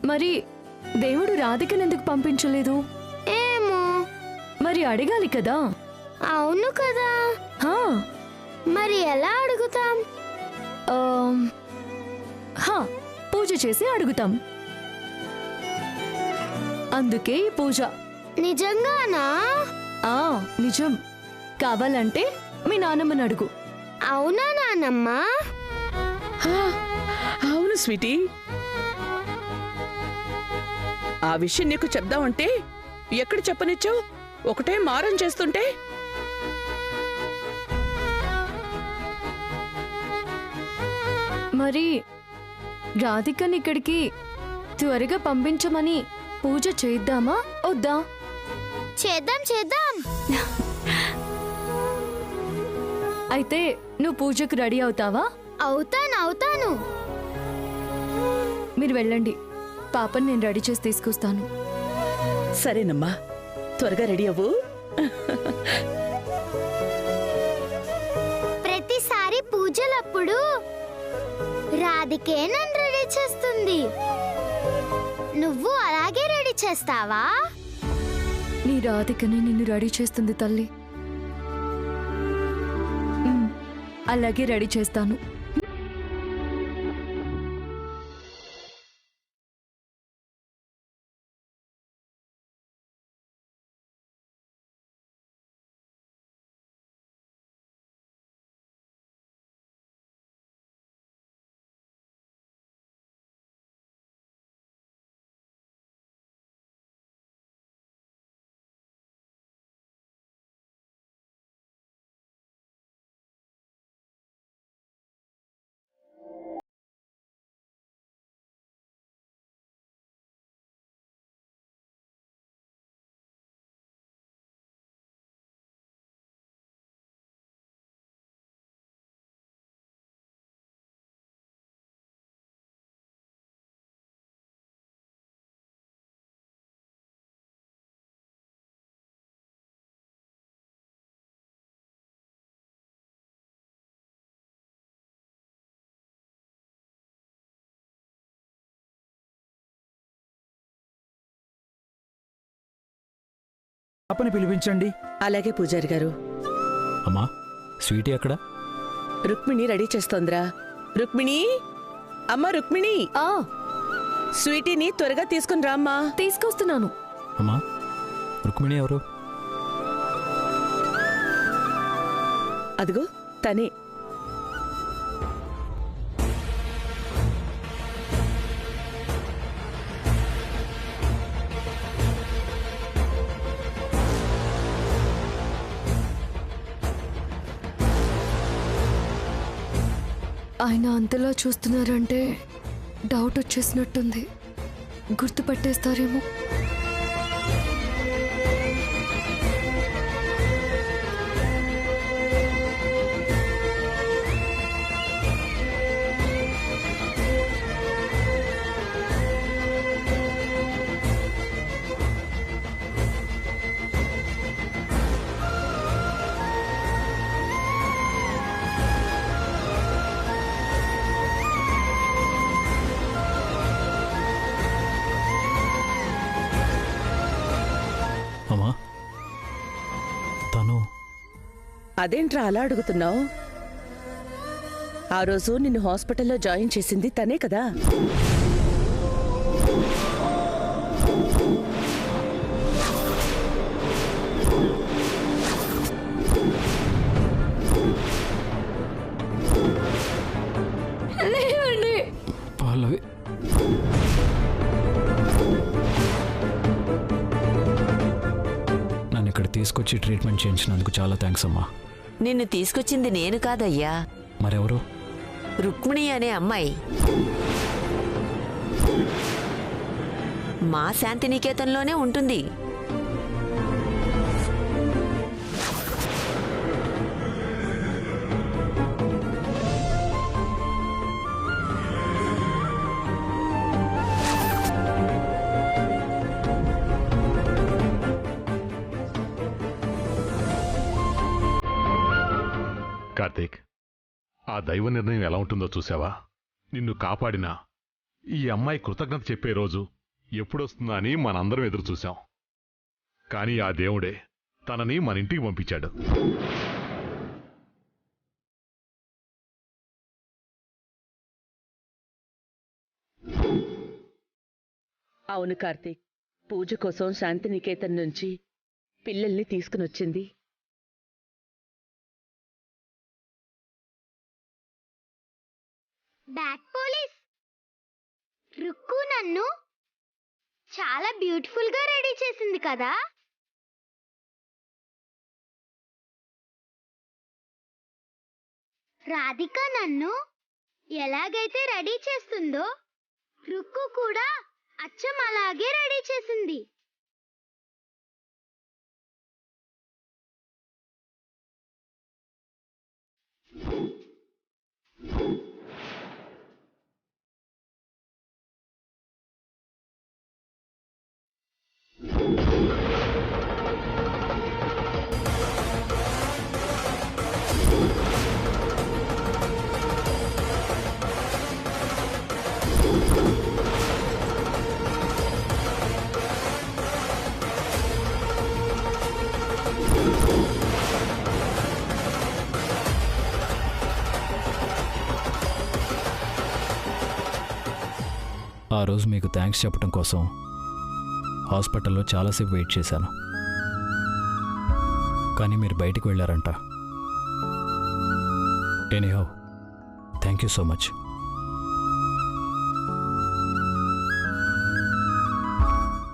మరి దేవుడు రాధికనెందుకు పంపించలేదు? ఏమో. మరి అడగాలి కదా. అవును కదా. హా, మరి ఎలా అడుగుతాం? హా, పూజ చేసి అడుగుతాం. అందుకే ఈ పూజ. నిజంగానా? నిజం. కావాలంటే మీ నాన్నమ్మని అడుగు. అవునా నానమ్మ? అవును స్వీటీ. ఆ విషయం నీకు చెప్దామంటే ఎక్కడ చెప్పనిచ్చావు? ఒకటే మారం చేస్తుంటే. మరి రాధికని ఇక్కడికి త్వరగా పంపించమని పూజ చేద్దామా వద్దా? చేద్దాం చేద్దాం. అయితే నువ్వు పూజకు రెడీ అవుతావా? అవుతాను. మీరు వెళ్ళండి, పాపని నేను రెడీ చేసి తీసుకొస్తాను. సరేనమ్మా, త్వరగా రెడీ అవ్వు. ప్రతిసారి పూజలప్పుడు రాధికే నన్ను రెడీ చేస్తుంది. నువ్వు అలాగే రెడీ చేస్తావా? నీ రాధికని నిన్ను రెడీ చేస్తుంది తల్లి. అలాగే రెడీ చేస్తాను. పాపని పిలిపించండి. అలాగే పూజారి గారు. అమ్మా, స్వీటీ ఎక్కడ? రుక్మిణి రెడీ చేస్తోందిరా. రుక్మిణి, అమ్మా రుక్మిణి, స్వీటీని త్వరగా తీసుకుని రామ్మా. తీసుకొస్తున్నాను. అమ్మా, రుక్మిణి ఎవరు? అదిగో తనే. ఆయన అంతలా చూస్తున్నారంటే డౌట్ వచ్చేసినట్టుంది. గుర్తుపట్టేస్తారేమో. అమ్మా, తను అదేంట్రా అలా అడుగుతున్నావు? ఆ రోజు నిన్ను హాస్పిటల్లో జాయిన్ చేసింది తనే కదా. పల్లవి. నన్ను ఇక్కడ తీసుకొచ్చి ట్రీట్మెంట్ చేయించినందుకు చాలా థ్యాంక్స్ అమ్మా. నిన్ను తీసుకొచ్చింది నేను కాదయ్యా, మరెవరు? రుక్మిణి అనే అమ్మాయి. మా శాంతినికేతన్లోనే ఉంటుంది. కార్తీక్, ఆ దైవ నిర్ణయం ఎలా ఉంటుందో చూసావా? నిన్ను కాపాడినా ఈ అమ్మాయి కృతజ్ఞత చెప్పే రోజు ఎప్పుడొస్తుందా అని మనందరం ఎదురు చూశాం. కానీ ఆ దేవుడే తనని మన ఇంటికి పంపించాడు. అవును కార్తీక్, పూజ కోసం శాంతినికేతన్ నుంచి పిల్లల్ని తీసుకునొచ్చింది. బ్యాక్ పోలీస్, రుక్కు నన్ను చాలా బ్యూటిఫుల్ గా రెడీ చేసింది కదా. రాధిక నన్ను ఎలాగైతే రెడీ చేస్తుందో రుక్కు కూడా అచ్చం అలాగే రెడీ చేసింది. ఆ రోజు మీకు థ్యాంక్స్ చెప్పడం కోసం హాస్పిటల్లో చాలాసేపు వెయిట్ చేశాను. కానీ మీరు బయటికి వెళ్ళారంట. Anyhow, thank you so much.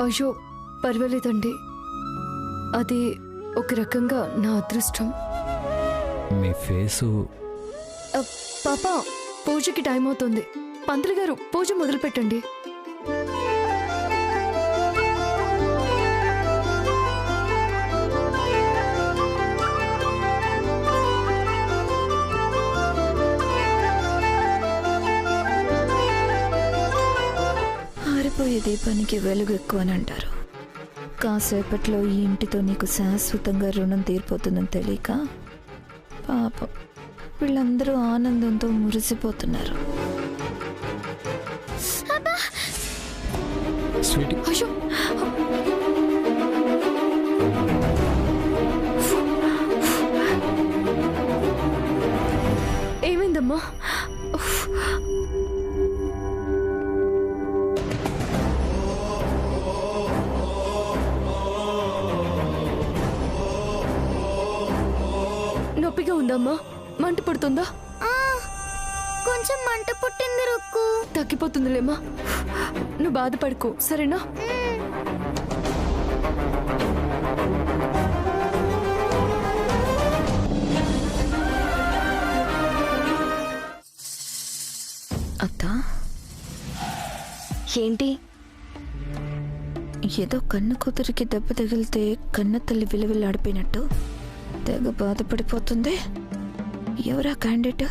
అయ్యో పర్వాలేదండి, అది ఒక రకంగా నా అదృష్టం. మీ ఫేసు పాప, పూజకి టైం అవుతుంది. పంతులు గారు, పూజ మొదలు పెట్టండి. ఆరిపోయే దీపానికి వెలుగు ఎక్కువ అని అంటారు. కాసేపట్లో ఈ ఇంటితో నీకు శాశ్వతంగా రుణం తీరిపోతుందని తెలియక పాపం వీళ్ళందరూ ఆనందంతో మురిసిపోతున్నారు. స్వీటీ, అయ్యో, ఏమైందమ్మా? నొప్పిగా ఉందమ్మా? మంట పుడుతుందా? కొంచెం మంట పుట్టింది రుక్కు. తగ్గిపోతుందిలేమ్మా, నువ్వు బాధపడుకో, సరేనా? అత్తా, ఏంటి? ఏదో కన్ను కూతురికి దెబ్బ తగిలితే కన్న తల్లి విలువిల్లాడిపోయినట్టు తెగ బాధపడిపోతుంది. ఎవరా క్యాండిడేట్?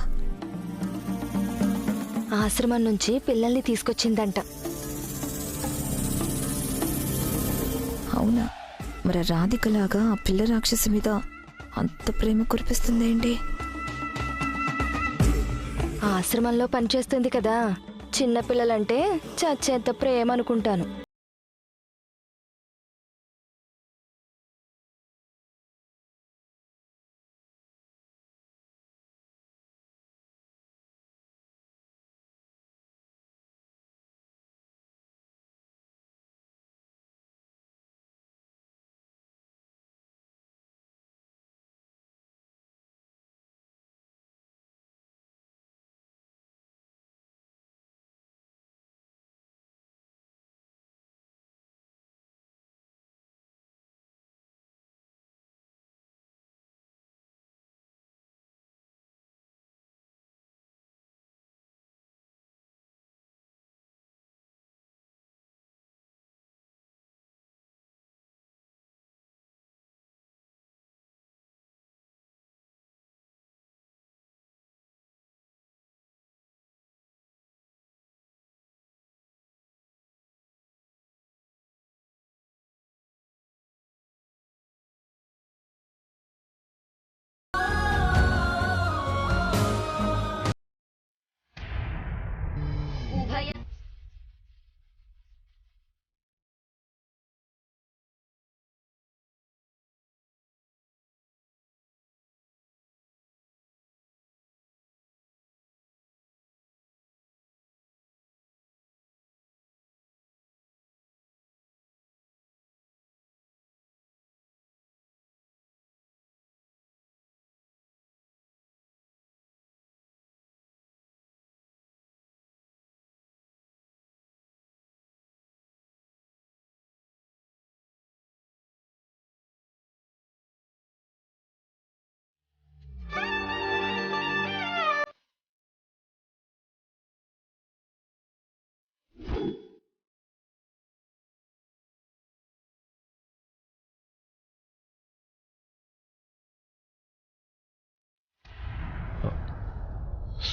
ఆశ్రమం నుంచి పిల్లల్ని తీసుకొచ్చిందంట. అవునా? మరి రాధికలాగా ఆ పిల్ల రాక్షసి మీద అంత ప్రేమ కురిపిస్తుందేంటి? ఆశ్రమంలో పనిచేస్తుంది కదా, చిన్నపిల్లలంటే చచ్చేంత ప్రేమ అనుకుంటాను.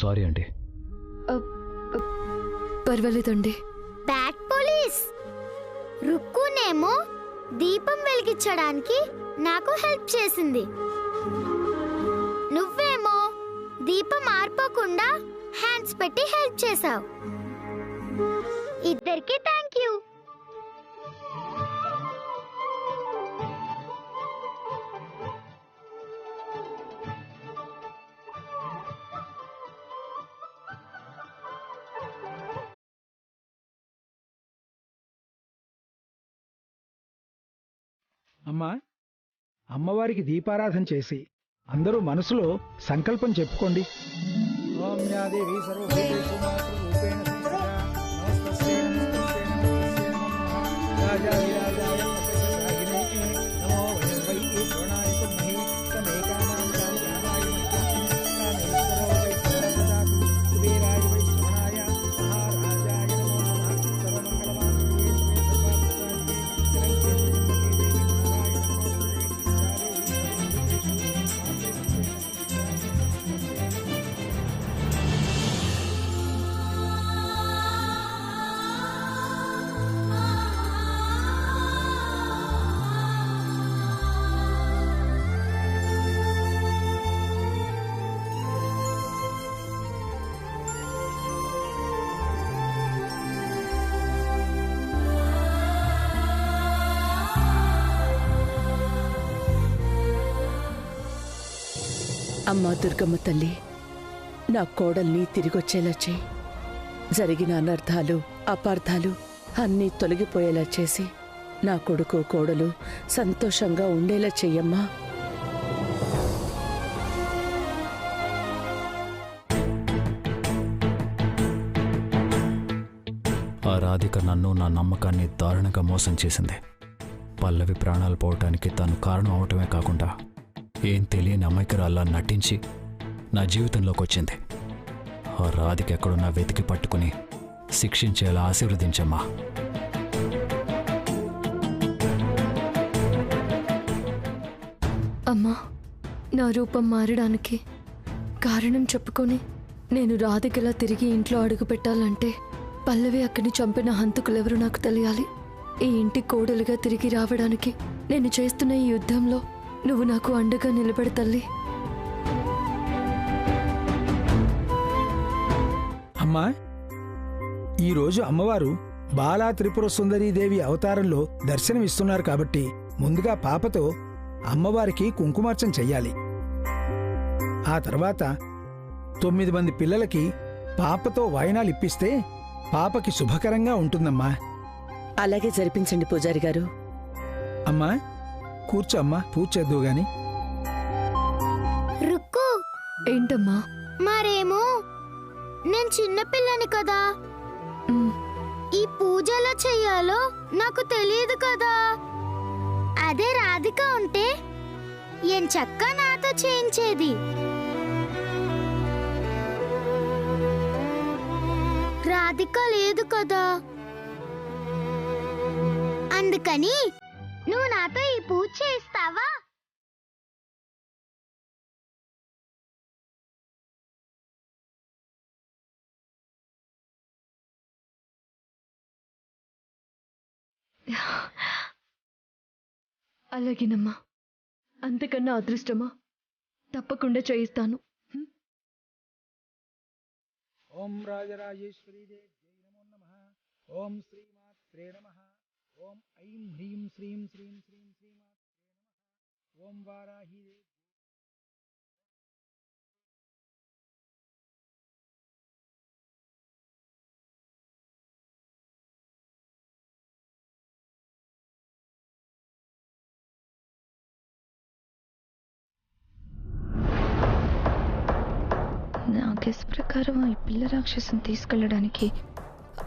సారీ అండి. పర్వాలేదండి. Bad police. రుక్కునేమో దీపం వెలిగించడానికి నాకు హెల్ప్ చేసింది, నువ్వేమో దీపం ఆర్పకుండా హ్యాండ్స్ పెట్టి హెల్ప్ చేసావు. ఇద్దరికి థ్యాంక్ యూ. అమ్మా, అమ్మవారికి దీపారాధన చేసి అందరూ మనసులో సంకల్పం చెప్పుకోండి. ఓం యా దేవి సర్వభూతేషు మాతృరూపేణ సంస్థితా నమస్తస్యై నమస్తస్యై నమస్తస్యై నమః రాజాధిరాజాయ నమః నమో వయం వై శ్రవణాయ కుర్మహి తమేకామాం కామకామాయ మహ్యం కామేశ్వరో వై సర్వదదాతు కుబేరాయ వై శ్రవణాయ మహారాజాయ నమో నమః సర్వమంగళమాంగళ్యే శివే అమ్మా దుర్గమ్మ తల్లి, నా కోడల్ని తిరిగొచ్చేలా చేయి. జరిగిన అనర్థాలు, అపార్థాలు అన్నీ తొలగిపోయేలా చేసి నా కొడుకు కోడలు సంతోషంగా ఉండేలా చెయ్యమ్మా. ఆ రాధిక నన్ను, నా నమ్మకాన్ని దారుణంగా మోసం చేసింది. పల్లవి ప్రాణాలు పోవటానికి తను కారణం అవటమే కాకుండా ఏం తెలియని అమాయకురాల్లా నటించి నా జీవితంలోకి వచ్చింది. ఆ రాధిక ఎక్కడున్నా వెతికి పట్టుకుని శిక్షించేలా ఆశీర్వదించమ్మా. అమ్మా, నా రూపం మారడానికి కారణం చెప్పుకొని నేను రాధికలా తిరిగి ఇంట్లో అడుగు పెట్టాలంటే పల్లవి అక్కడిని చంపిన హంతకులెవరో నాకు తెలియాలి. ఈ ఇంటి కోడలుగా తిరిగి రావడానికి నేను చేస్తున్న ఈ యుద్ధంలో నువ్వు నాకు అండగా నిలబడి తల్లి. అమ్మా, ఈరోజు అమ్మవారు బాలా త్రిపుర సుందరీదేవి అవతారంలో దర్శనమిస్తున్నారు కాబట్టి ముందుగా పాపతో అమ్మవారికి కుంకుమార్చన చెయ్యాలి. ఆ తర్వాత 9 మంది పిల్లలకి పాపతో వాయినాలు ఇప్పిస్తే పాపకి శుభకరంగా ఉంటుందమ్మా. అలాగే జరిపించండి పూజారి గారు. అమ్మా, కూర్చో అమ్మా, పూజ చేద్దువు గాని. రుక్కు, ఏంటమ్మా? మరేమో నేను చిన్నపిల్లని కదా, ఈ పూజ ఎలా చెయ్యాలో నాకు తెలియదు కదా. అదే రాధిక ఉంటే ఎంచక్కా నాతో చేయించేది. రాధిక లేదు కదా, అందుకని నువ్వు నాతో ఈ పూజ చేస్తావా? అలాగేనమ్మా. అంతకన్నా అదృష్టమా? తప్పకుండా చేయిస్తాను. ఓం రాజరాజేశ్వరీ దేవ్యై నమో నమః. ఓం శ్రీమాత్రే నమః. ఓం ఐం హ్రీం శ్రీం శ్రీం శ్రీం శ్రీమాత్రే నమః. ఓం వారాహి దేవి. నా గెస్ ప్రకారం ఈ పిల్ల రాక్షసుని తీసుకెళ్ళడానికి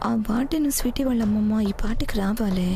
ఆ వాటిని స్వీటీ వాళ్ళ అమ్మమ్మ ఈ పాటికి రావాలే.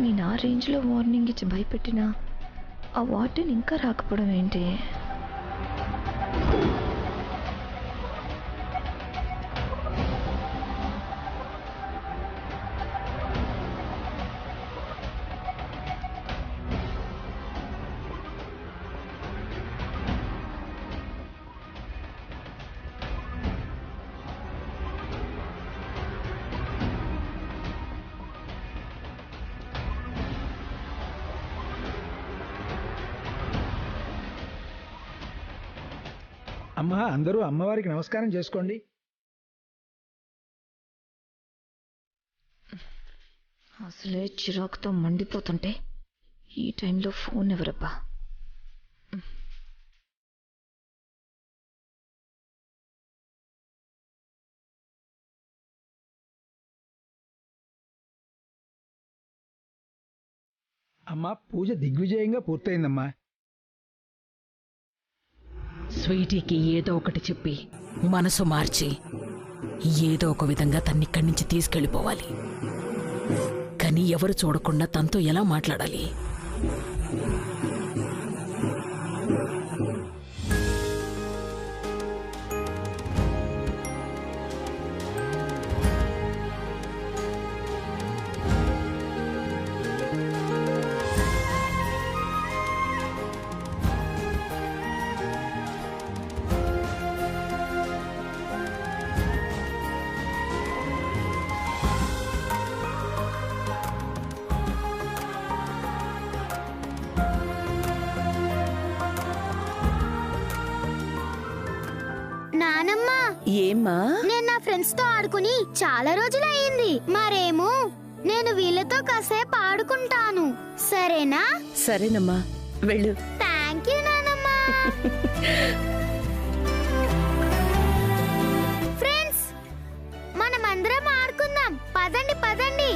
నేను ఆ రేంజ్లో వార్నింగ్ ఇచ్చి భయపెట్టినా ఆ వార్డెన్ ఇంకా రాకపోవడం ఏంటి? అమ్మా, అందరూ అమ్మవారికి నమస్కారం చేసుకోండి. అసలే చిరాకుతో మండిపోతుంటే ఈ టైంలో ఫోన్ ఎవరబ్బా? అమ్మా, పూజ దిగ్విజయంగా పూర్తయిందమ్మా. స్వీటీకి ఏదో ఒకటి చెప్పి మనసు మార్చి ఏదో ఒక విధంగా తన్నిక్కడి నుంచి తీసుకెళ్ళిపోవాలి. కానీ ఎవరు చూడకుండా తనతో ఎలా మాట్లాడాలి? నానమ్మా, ఏమ్మా? నేను నా ఫ్రెండ్స్ తో ఆడుకుని చాలా రోజులయ్యింది. మరేమో నేను వీళ్ళతో కాసేపు ఆడుకుంటాను, సరేనా? సరేనమ్మా, వెళ్ళు. థ్యాంక్ యూ నానమ్మా. ఫ్రెండ్స్, మనమందరం ఆడుకుందాం. పదండి పదండి.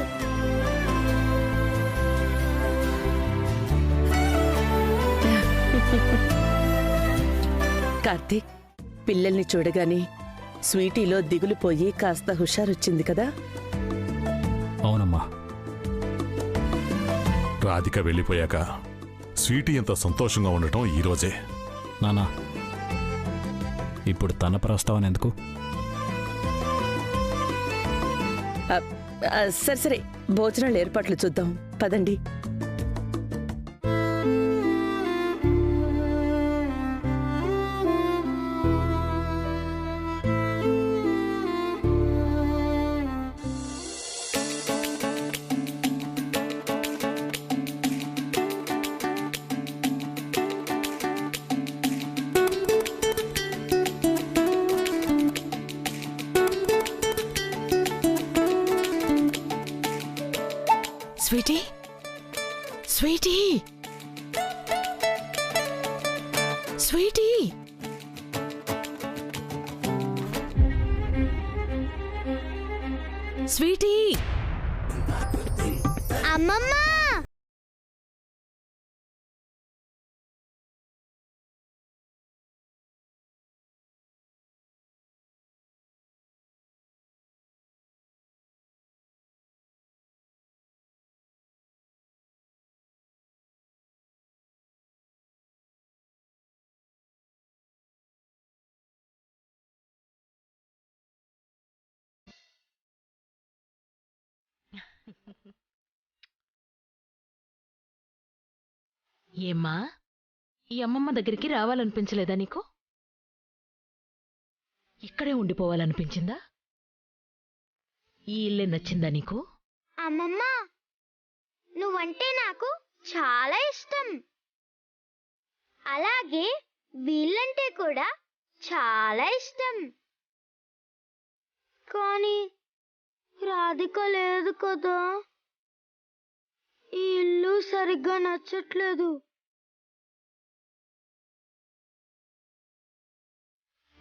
కార్తీక్, పిల్లల్ని చూడగానే స్వీటీలో దిగులు పోయి కాస్త హుషారొచ్చింది కదా? అవునమ్మా. రాధిక వెళ్ళిపోయాక స్వీటీ ఎంత సంతోషంగా ఉండటం ఈరోజే. నానా, ఇప్పుడు తన ప్రస్తావన ఎందుకు? సరే సరే, భోజనాల ఏర్పాట్లు చూద్దాం, పదండి. Sweety, Sweety, Sweety. స్వీటీ, అమ్మమ్మ, ఏమ్మా, ఈ అమ్మమ్మ దగ్గరికి రావాలనిపించలేదా నీకు? ఇక్కడే ఉండిపోవాలనిపించిందా? ఈ ఇల్లే నచ్చిందా నీకు? అమ్మమ్మ, నువ్వంటే నాకు చాలా ఇష్టం. అలాగే వీళ్ళంటే కూడా చాలా ఇష్టం. కానీ రాధిక లేదు కదా. ఈ ఇల్లు సరిగ్గా నచ్చట్లేదు.